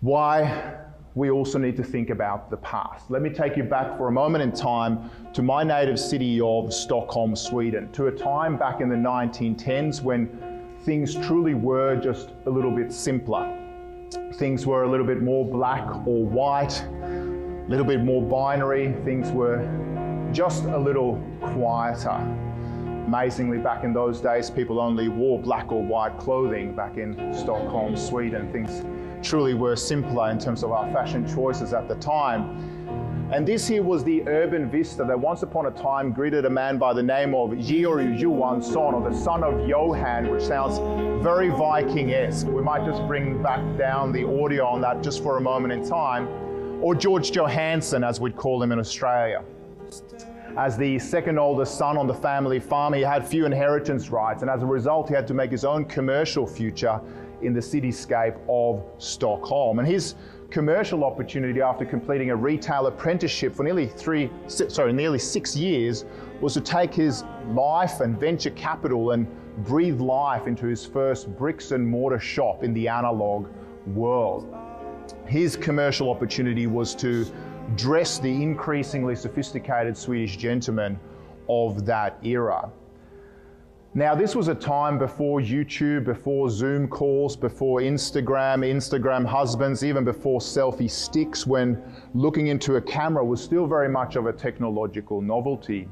why we also need to think about the past. Let me take you back for a moment in time to my native city of Stockholm, Sweden, to a time back in the 1910s when things truly were just a little bit simpler. Things were a little bit more black or white, a little bit more binary. Things were just a little quieter. Amazingly, back in those days, people only wore black or white clothing back in Stockholm, Sweden. Things truly were simpler in terms of our fashion choices at the time. And this here was the urban vista that once upon a time greeted a man by the name of Georg Johansson, or the son of Johan, which sounds very Viking-esque. We might just bring back down the audio on that just for a moment in time. Or George Johansson, as we'd call him in Australia. As the second oldest son on the family farm, he had few inheritance rights, and as a result, he had to make his own commercial future in the cityscape of Stockholm. And his commercial opportunity after completing a retail apprenticeship for nearly 6 years was to take his life and venture capital and breathe life into his first bricks and mortar shop in the analog world. His commercial opportunity was to dress the increasingly sophisticated Swedish gentlemen of that era. Now, this was a time before YouTube, before Zoom calls, before Instagram husbands, even before selfie sticks, when looking into a camera was still very much of a technological novelty.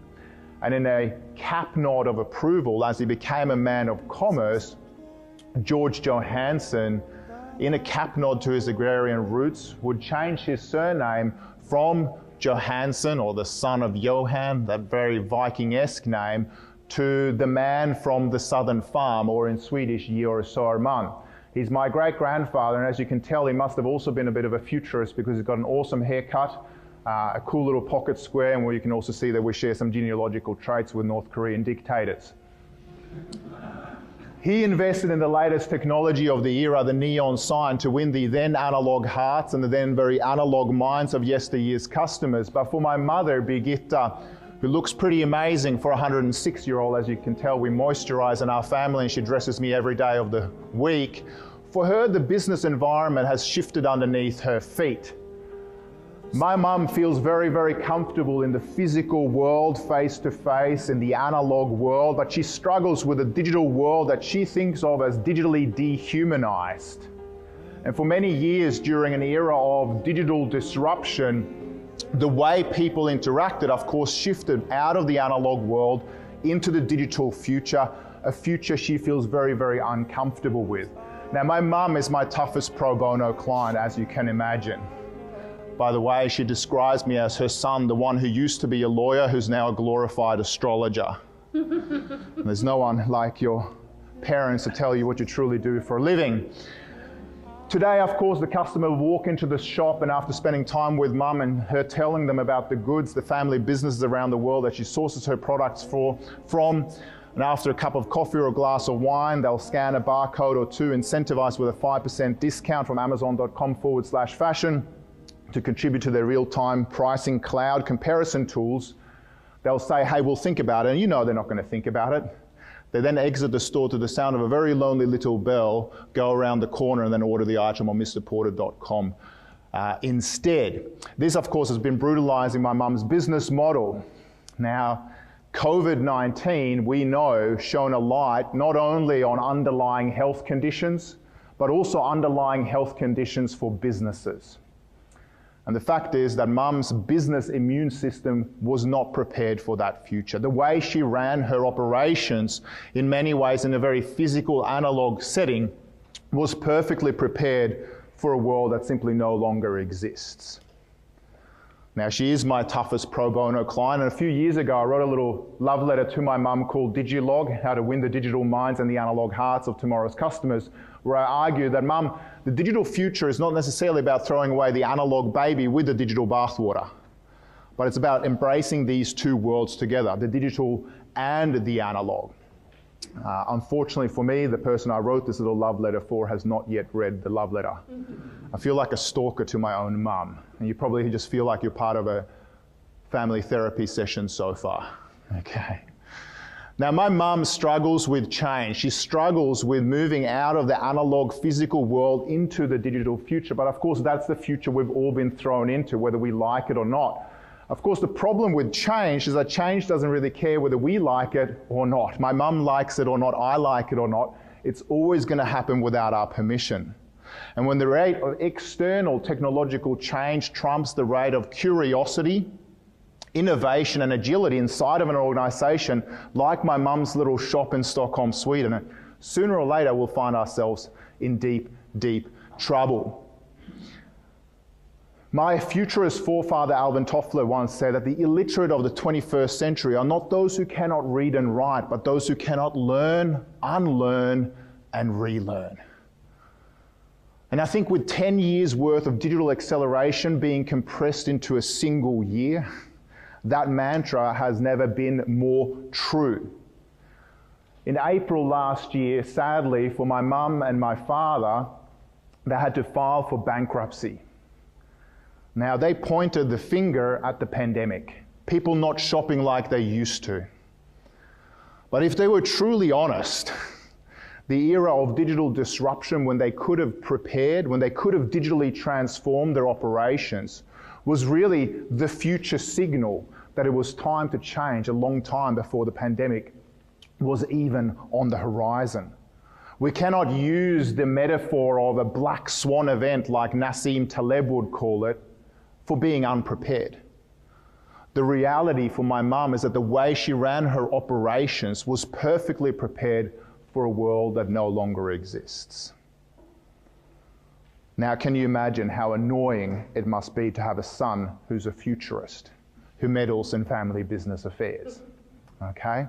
And in a cap nod of approval, as he became a man of commerce, George Johansson, in a cap nod to his agrarian roots, would change his surname from Johansson, or the son of Johan, that very Viking-esque name, to the man from the southern farm, or in Swedish, Georg Sörman. He's my great-grandfather, and as you can tell, he must have also been a bit of a futurist because he's got an awesome haircut, a cool little pocket square, and where you can also see that we share some genealogical traits with North Korean dictators. He invested in the latest technology of the era, the neon sign, to win the then analog hearts and the then very analog minds of yesteryear's customers. But for my mother, Birgitta, who looks pretty amazing for a 106-year-old, as you can tell, we moisturize in our family and she dresses me every day of the week. For her, the business environment has shifted underneath her feet. My mum feels very, very comfortable in the physical world, face-to-face, in the analog world, but she struggles with a digital world that she thinks of as digitally dehumanized. And for many years during an era of digital disruption, the way people interacted, of course, shifted out of the analog world into the digital future, a future she feels very, very uncomfortable with. Now, my mum is my toughest pro bono client, as you can imagine. By the way, she describes me as her son, the one who used to be a lawyer, who's now a glorified astrologer. There's no one like your parents to tell you what you truly do for a living. Today, of course, the customer will walk into the shop, and after spending time with mum and her telling them about the goods, the family businesses around the world that she sources her products from, and after a cup of coffee or a glass of wine, they'll scan a barcode or two, incentivized with a 5% discount from amazon.com/fashion to contribute to their real-time pricing cloud comparison tools. They'll say, hey, we'll think about it, and you know they're not going to think about it. They then exit the store to the sound of a very lonely little bell, go around the corner, and then order the item on mrporter.com instead. This, of course, has been brutalizing my mum's business model. Now, COVID-19, we know, shone a light not only on underlying health conditions, but also underlying health conditions for businesses. And the fact is that mum's business immune system was not prepared for that future. The way she ran her operations, in many ways in a very physical, analog setting, was perfectly prepared for a world that simply no longer exists. Now, she is my toughest pro bono client, and a few years ago I wrote a little love letter to my mum called Digilogue, How to Win the Digital Minds and the Analog Hearts of Tomorrow's Customers, where I argue that, Mum, the digital future is not necessarily about throwing away the analog baby with the digital bathwater, but it's about embracing these two worlds together, the digital and the analog. Unfortunately for me, the person I wrote this little love letter for has not yet read the love letter. I feel like a stalker to my own mum, and you probably just feel like you're part of a family therapy session so far. Okay. Now, my mum struggles with change. She struggles with moving out of the analog physical world into the digital future. But of course, that's the future we've all been thrown into, whether we like it or not. Of course, the problem with change is that change doesn't really care whether we like it or not. My mum likes it or not, I like it or not. It's always going to happen without our permission. And when the rate of external technological change trumps the rate of curiosity, innovation and agility inside of an organization, like my mum's little shop in Stockholm, Sweden, sooner or later we'll find ourselves in deep, deep trouble. My futurist forefather Alvin Toffler once said that the illiterate of the 21st century are not those who cannot read and write, but those who cannot learn, unlearn, and relearn. And I think with 10 years worth of digital acceleration being compressed into a single year, that mantra has never been more true. In April last year, sadly, for my mum and my father, they had to file for bankruptcy. Now, they pointed the finger at the pandemic, people not shopping like they used to. But if they were truly honest, the era of digital disruption, when they could have prepared, when they could have digitally transformed their operations, was really the future signal that it was time to change a long time before the pandemic was even on the horizon. We cannot use the metaphor of a black swan event like Nassim Taleb would call it for being unprepared. The reality for my mum is that the way she ran her operations was perfectly prepared for a world that no longer exists. Now, can you imagine how annoying it must be to have a son who's a futurist, who meddles in family business affairs? Okay?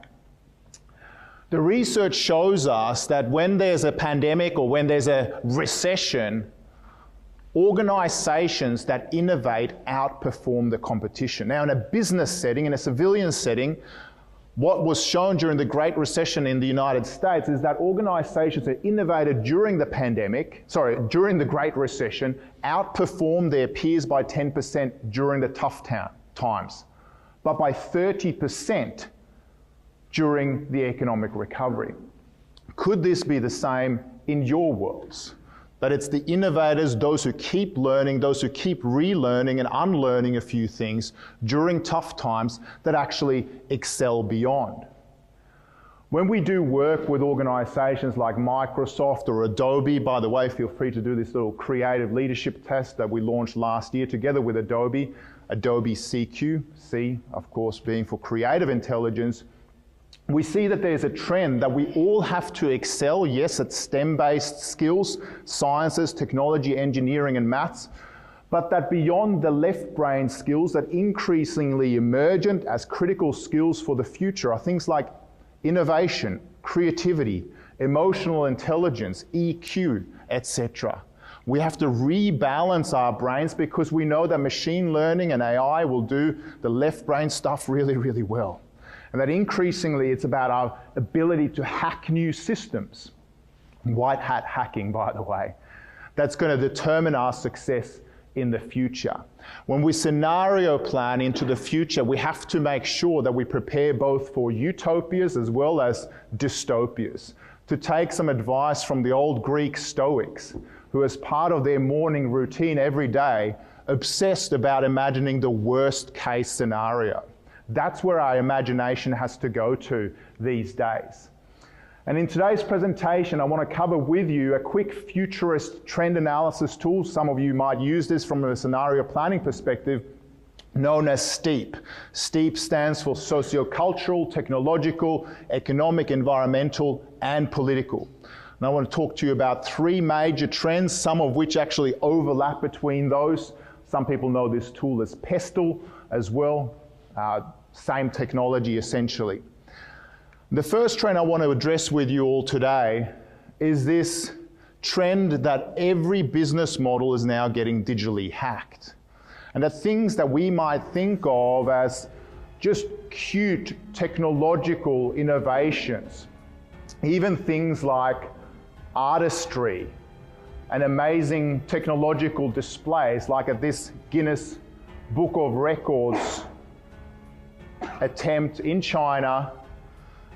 The research shows us that when there's a pandemic or when there's a recession, organizations that innovate outperform the competition. Now, in a business setting, in a civilian setting, what was shown during the Great Recession in the United States is that organizations that innovated during the during the Great Recession outperformed their peers by 10% during the tough times, but by 30% during the economic recovery. Could this be the same in your worlds? That it's the innovators, those who keep learning, those who keep relearning and unlearning a few things during tough times that actually excel beyond. When we do work with organizations like Microsoft or Adobe, by the way, feel free to do this little creative leadership test that we launched last year together with Adobe CQ, C, of course, being for creative intelligence. We see that there's a trend that we all have to excel, yes, at STEM-based skills, sciences, technology, engineering, and maths, but that beyond the left brain skills that increasingly emergent as critical skills for the future are things like innovation, creativity, emotional intelligence, EQ, etc. We have to rebalance our brains because we know that machine learning and AI will do the left brain stuff really, really well. And that increasingly it's about our ability to hack new systems. White hat hacking, by the way. That's going to determine our success in the future. When we scenario plan into the future, we have to make sure that we prepare both for utopias as well as dystopias. To take some advice from the old Greek Stoics, who as part of their morning routine every day, obsessed about imagining the worst case scenario. That's where our imagination has to go to these days. And in today's presentation, I want to cover with you a quick futurist trend analysis tool. Some of you might use this from a scenario planning perspective, known as STEEP. STEEP stands for sociocultural, technological, economic, environmental, and political. And I want to talk to you about three major trends, some of which actually overlap between those. Some people know this tool as PESTLE as well. Same technology essentially. The first trend I want to address with you all today is this trend that every business model is now getting digitally hacked. And that things that we might think of as just cute technological innovations, even things like artistry and amazing technological displays like at this Guinness Book of Records attempt in China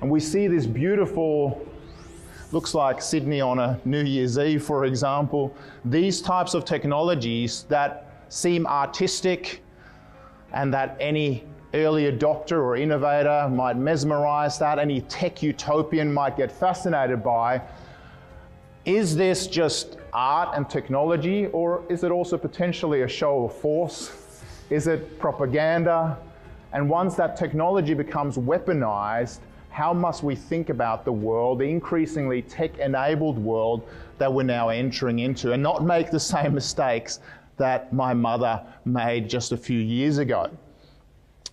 And we see this beautiful, looks like Sydney on a New Year's Eve, for example, these types of technologies that seem artistic and that any early adopter or innovator might mesmerize, that any tech utopian might get fascinated by. Is this just art and technology, or is it also potentially a show of force? Is it propaganda? And once that technology becomes weaponized, how must we think about the world, the increasingly tech-enabled world that we're now entering into, and not make the same mistakes that my mother made just a few years ago?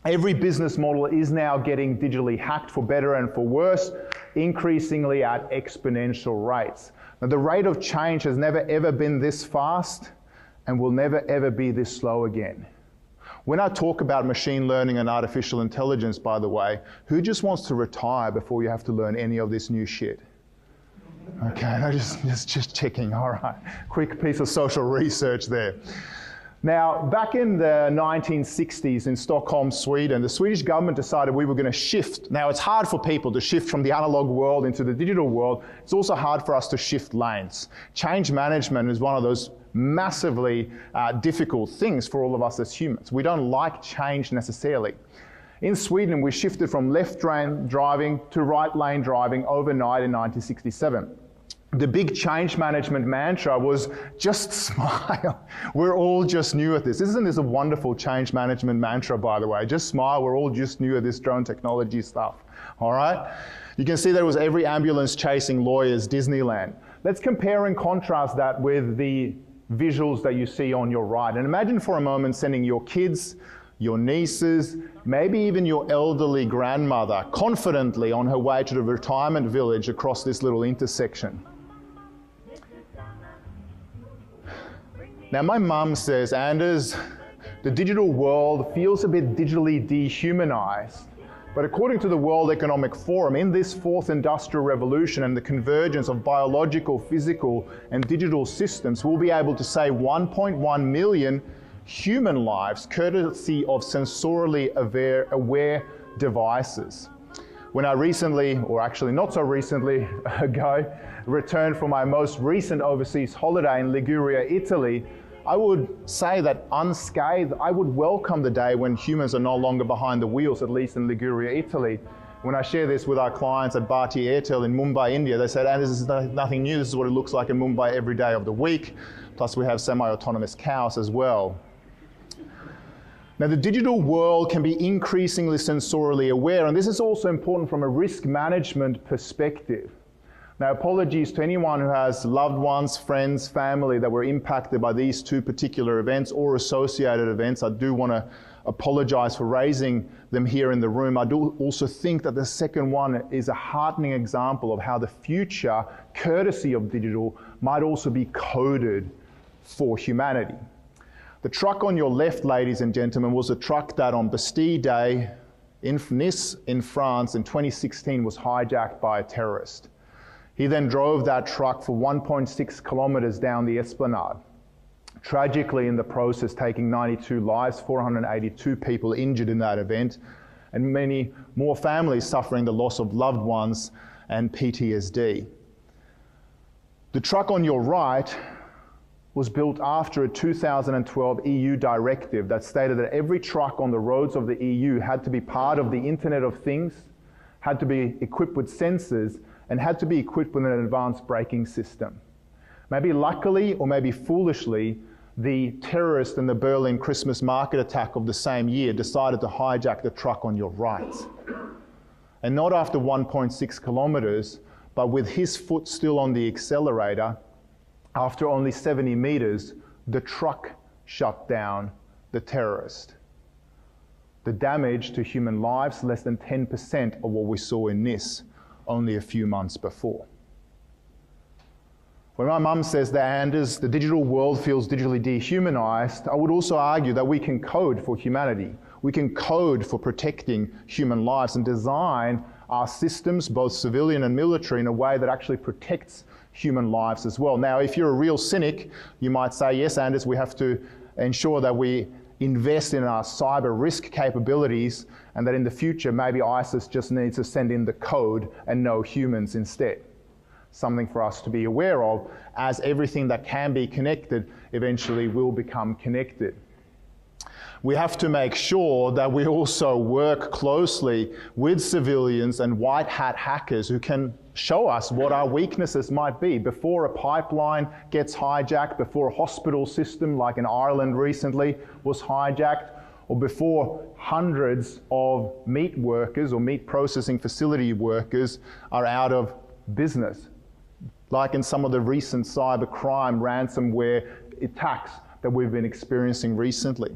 Every business model is now getting digitally hacked, for better and for worse, increasingly at exponential rates. Now, the rate of change has never ever been this fast and will never ever be this slow again. When I talk about machine learning and artificial intelligence, by the way, who just wants to retire before you have to learn any of this new shit? Okay, no, just checking, all right. Quick piece of social research there. Now, back in the 1960s in Stockholm, Sweden, the Swedish government decided we were going to shift. Now, it's hard for people to shift from the analog world into the digital world. It's also hard for us to shift lanes. Change management is one of those massively difficult things for all of us as humans. We don't like change necessarily. In Sweden, we shifted from left lane driving to right lane driving overnight in 1967. The big change management mantra was just smile. We're all just new at this. Isn't this a wonderful change management mantra, by the way? Just smile, we're all just new at this drone technology stuff, all right? You can see there was every ambulance chasing lawyers, Disneyland. Let's compare and contrast that with the visuals that you see on your right. And imagine for a moment sending your kids, your nieces, maybe even your elderly grandmother confidently on her way to the retirement village across this little intersection. Now, my mum says, Anders, the digital world feels a bit digitally dehumanized. But according to the World Economic Forum, in this fourth industrial revolution and the convergence of biological, physical, and digital systems, we'll be able to save 1.1 million human lives courtesy of sensorily aware devices. When I recently, or actually not so recently ago, returned from my most recent overseas holiday in Liguria, Italy, I would say that unscathed, I would welcome the day when humans are no longer behind the wheels, at least in Liguria, Italy. When I share this with our clients at Bharti Airtel in Mumbai, India, they said, and this is nothing new, this is what it looks like in Mumbai every day of the week. Plus we have semi-autonomous cows as well. Now, the digital world can be increasingly sensorially aware, and this is also important from a risk management perspective. Now, apologies to anyone who has loved ones, friends, family that were impacted by these two particular events or associated events. I do want to apologize for raising them here in the room. I do also think that the second one is a heartening example of how the future, courtesy of digital, might also be coded for humanity. The truck on your left, ladies and gentlemen, was a truck that on Bastille Day in Nice, in France, in 2016 was hijacked by a terrorist. He then drove that truck for 1.6 kilometers down the Esplanade, tragically in the process taking 92 lives, 482 people injured in that event, and many more families suffering the loss of loved ones and PTSD. The truck on your right was built after a 2012 EU directive that stated that every truck on the roads of the EU had to be part of the Internet of Things, had to be equipped with sensors, and had to be equipped with an advanced braking system. Maybe luckily or maybe foolishly, the terrorist in the Berlin Christmas market attack of the same year decided to hijack the truck on your right. And not after 1.6 kilometers, but with his foot still on the accelerator, after only 70 meters, the truck shut down the terrorist. The damage to human lives, less than 10% of what we saw in Nice only a few months before. When my mum says that, Anders, the digital world feels digitally dehumanized, I would also argue that we can code for humanity. We can code for protecting human lives and design our systems, both civilian and military, in a way that actually protects human lives as well. Now, if you're a real cynic, you might say, yes, Anders, we have to ensure that we invest in our cyber risk capabilities, and that in the future, maybe ISIS just needs to send in the code and no humans instead. Something for us to be aware of, as everything that can be connected eventually will become connected. We have to make sure that we also work closely with civilians and white hat hackers who can show us what our weaknesses might be before a pipeline gets hijacked, before a hospital system like in Ireland recently was hijacked, or before hundreds of meat workers or meat processing facility workers are out of business, like in some of the recent cyber crime ransomware attacks that we've been experiencing recently.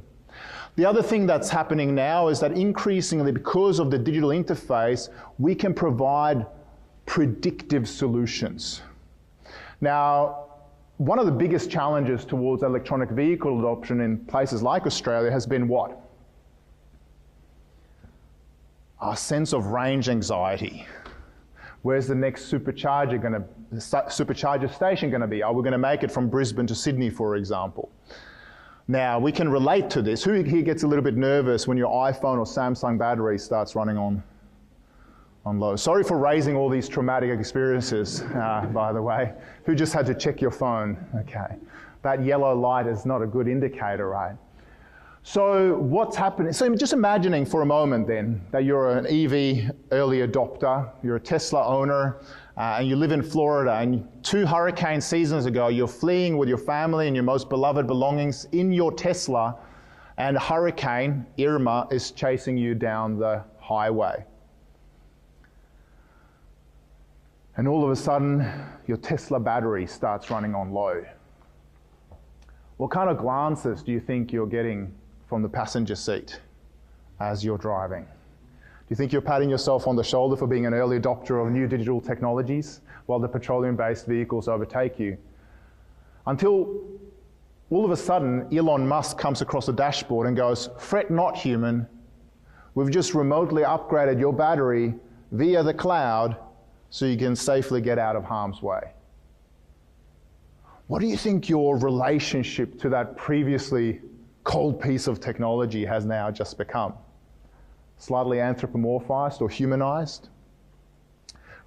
The other thing that's happening now is that increasingly, because of the digital interface, we can provide predictive solutions. Now, one of the biggest challenges towards electronic vehicle adoption in places like Australia has been what? Our sense of range anxiety. Where's the next supercharger station going to be? Are we going to make it from Brisbane to Sydney, for example? Now, we can relate to this. Who here gets a little bit nervous when your iPhone or Samsung battery starts running on low? Sorry for raising all these traumatic experiences, by the way. Who just had to check your phone? Okay. That yellow light is not a good indicator, right? So what's happening? So just imagining for a moment then that you're an EV early adopter, you're a Tesla owner, and you live in Florida, and 2 hurricane seasons ago, you're fleeing with your family and your most beloved belongings in your Tesla, and Hurricane Irma is chasing you down the highway. And all of a sudden, your Tesla battery starts running on low. What kind of glances do you think you're getting from the passenger seat as you're driving? Do you think you're patting yourself on the shoulder for being an early adopter of new digital technologies while the petroleum-based vehicles overtake you? Until all of a sudden, Elon Musk comes across the dashboard and goes, "Fret not, human. We've just remotely upgraded your battery via the cloud so you can safely get out of harm's way." What do you think your relationship to that previously cold piece of technology has now just become? Slightly anthropomorphized or humanized?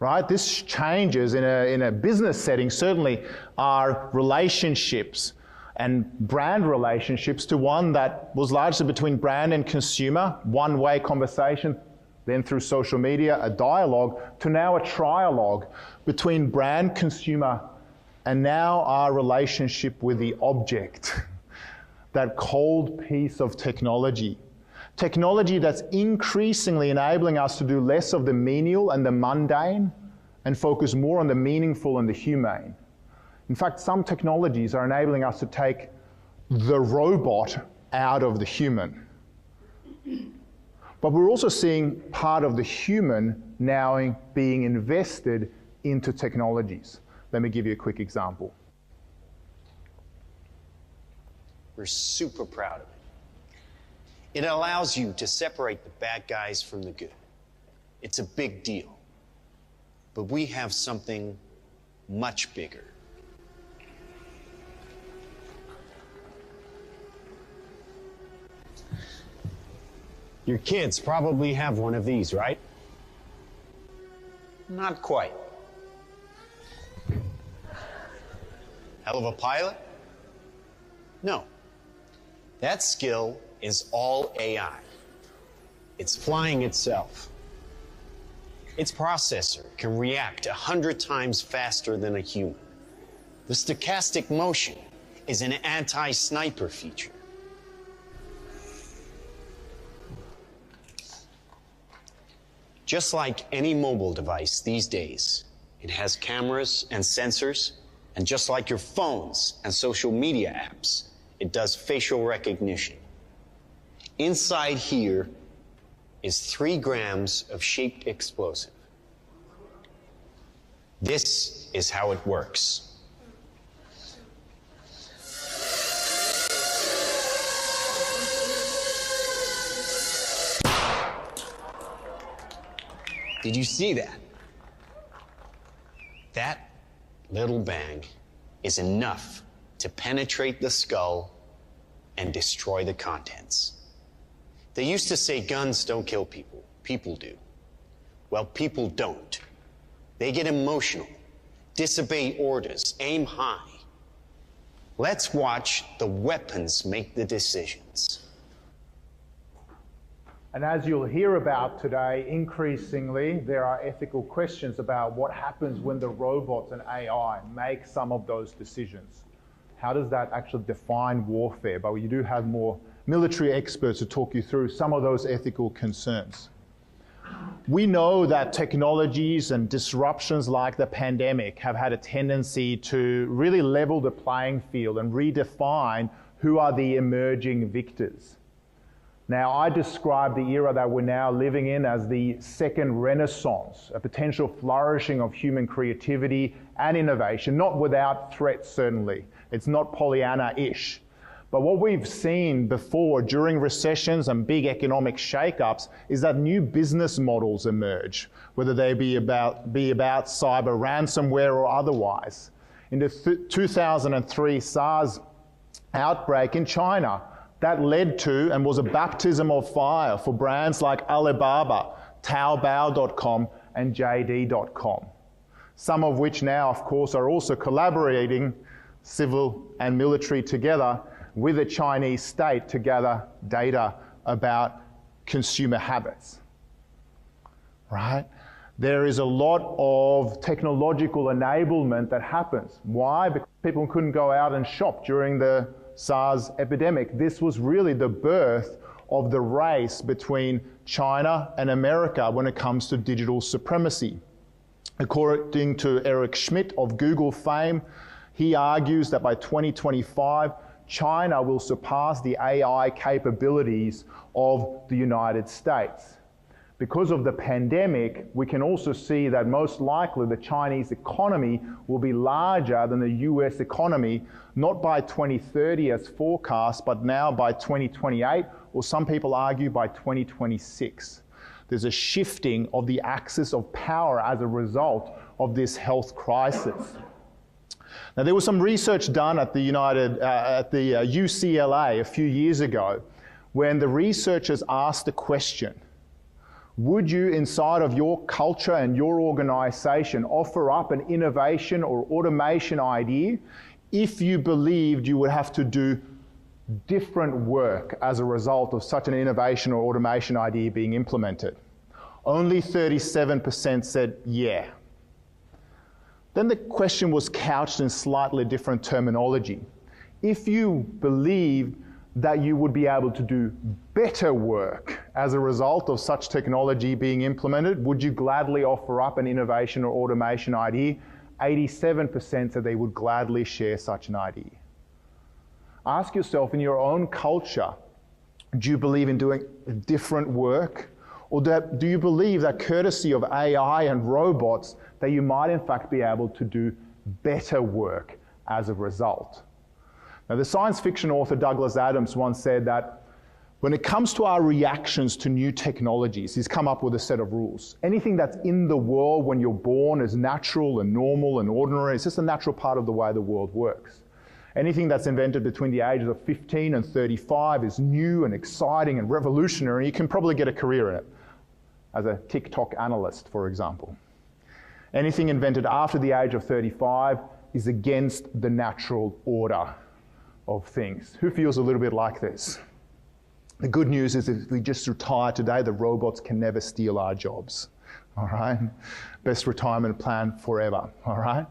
Right? This changes in a business setting, certainly our relationships and brand relationships, to one that was largely between brand and consumer, one-way conversation, then through social media, a dialogue, to now a trialogue between brand, consumer, and now our relationship with the object, that cold piece of technology. Technology that's increasingly enabling us to do less of the menial and the mundane and focus more on the meaningful and the humane. In fact, some technologies are enabling us to take the robot out of the human. But we're also seeing part of the human now being invested into technologies. Let me give you a quick example. We're super proud of it. It allows you to separate the bad guys from the good. It's a big deal. But we have something much bigger. Your kids probably have one of these, right? Not quite. Hell of a pilot? No. That skill is all AI. It's flying itself. Its processor can react 100 times faster than a human. The stochastic motion is an anti-sniper feature. Just like any mobile device these days, it has cameras and sensors, and just like your phones and social media apps, it does facial recognition. Inside here is 3 grams of shaped explosive. This is how it works. Did you see that? That little bang is enough to penetrate the skull and destroy the contents. They used to say guns don't kill people, people do. Well, people don't. They get emotional, disobey orders, aim high. Let's watch the weapons make the decisions. And as you'll hear about today, increasingly there are ethical questions about what happens when the robots and AI make some of those decisions. How does that actually define warfare? But you do have more military experts to talk you through some of those ethical concerns. We know that technologies and disruptions like the pandemic have had a tendency to really level the playing field and redefine who are the emerging victors. Now, I describe the era that we're now living in as the second renaissance, a potential flourishing of human creativity and innovation, not without threats, certainly. It's not Pollyanna-ish. But what we've seen before during recessions and big economic shakeups is that new business models emerge, whether they be about cyber ransomware or otherwise. In the 2003 SARS outbreak in China, that led to and was a baptism of fire for brands like Alibaba, Taobao.com, and JD.com. Some of which now, of course, are also collaborating, civil and military together, with the Chinese state to gather data about consumer habits. Right? There is a lot of technological enablement that happens. Why? Because people couldn't go out and shop during the SARS epidemic. This was really the birth of the race between China and America when it comes to digital supremacy. According to Eric Schmidt of Google fame, he argues that by 2025, China will surpass the AI capabilities of the United States. Because of the pandemic, we can also see that most likely the Chinese economy will be larger than the US economy, not by 2030 as forecast, but now by 2028, or some people argue by 2026. There's a shifting of the axis of power as a result of this health crisis. Now, there was some research done at the UCLA a few years ago when the researchers asked the question, would you, inside of your culture and your organization, offer up an innovation or automation idea if you believed you would have to do different work as a result of such an innovation or automation idea being implemented? Only 37% said yeah. Then the question was couched in slightly different terminology. If you believed that you would be able to do better work as a result of such technology being implemented, would you gladly offer up an innovation or automation idea? 87% said they would gladly share such an idea. Ask yourself, in your own culture, do you believe in doing different work? Or do you believe that courtesy of AI and robots, that you might in fact be able to do better work as a result? Now, the science fiction author Douglas Adams once said that when it comes to our reactions to new technologies, he's come up with a set of rules. Anything that's in the world when you're born is natural and normal and ordinary. It's just a natural part of the way the world works. Anything that's invented between the ages of 15 and 35 is new and exciting and revolutionary. You can probably get a career in it, as a TikTok analyst, for example. Anything invented after the age of 35 is against the natural order of things. Who feels a little bit like this? The good news is if we just retire today, the robots can never steal our jobs. All right? Best retirement plan forever. All right?